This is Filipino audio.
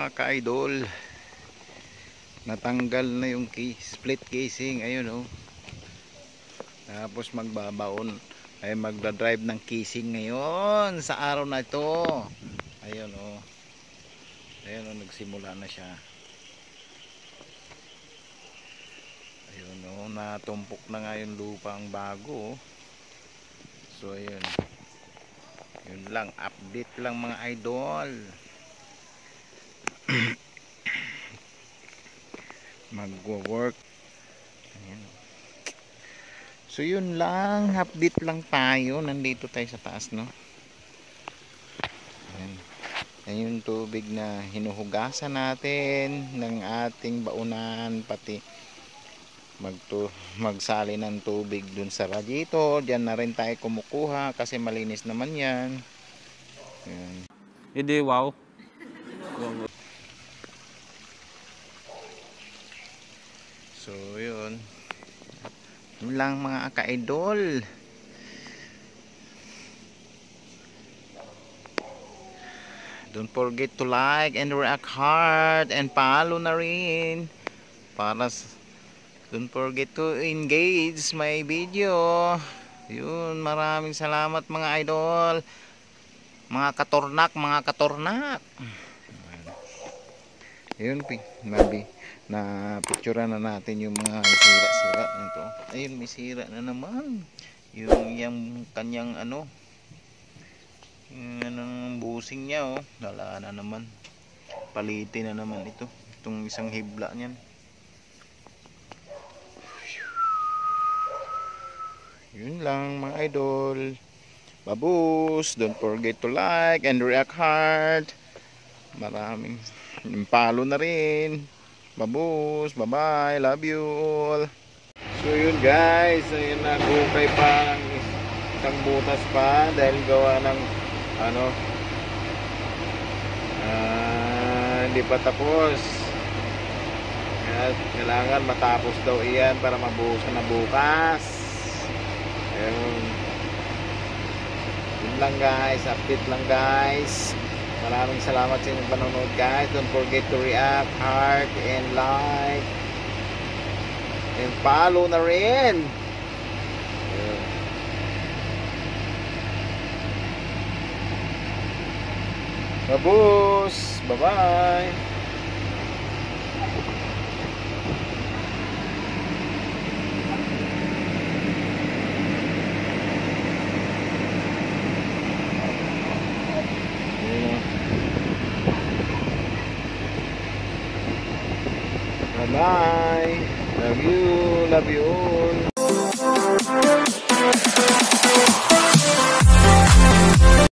mga ka-idol, natanggal na yung split casing. Ayun oh. Tapos magbabaon ay magdadrive ng casing ngayon sa araw na ito. Ayun oh. Ayun oh, nagsimula na siya. Ayun oh, natumpok na nga yung lupa ang bago oh. So ayun. Yun lang, update lang mga idol. Magwo-work. Ayan. So yun lang, update lang tayo. Nandito tayo sa taas, no? Ayan. Ayan yung tubig na hinuhugasan natin ng ating baunan, pati magsali ng tubig dun sa radiator. Diyan na rin tayo kumukuha kasi malinis naman yan. Ayan. Hindi, wow. So yun. Yun lang mga ka-idol. Don't forget to like and react hard and follow na rin para don't forget to engage my video. Yun, maraming salamat mga idol, mga katornak. Yun, na picturean na natin yung mga sira-sira nito. Ayun, may sira na naman yung kanyang ano, yung busing niya oh, wala na naman, palitin na naman itong isang hibla niyan. Yun lang mga idol. Babus, don't forget to like and react hard. Maraming follow na rin. Babus, bye bye, love you all. So yun guys, ayun, nagukay pa ng isang butas pa dahil gawa ng ano, hindi pa tapos. Kailangan matapos daw iyan para mabuhusan na bukas. Ayun. Yun lang guys, update lang guys. Maraming salamat sa inyong panonood guys. Don't forget to react, heart, and like. And follow na rin. Babus! Bye-bye! Bye-bye. Love you all.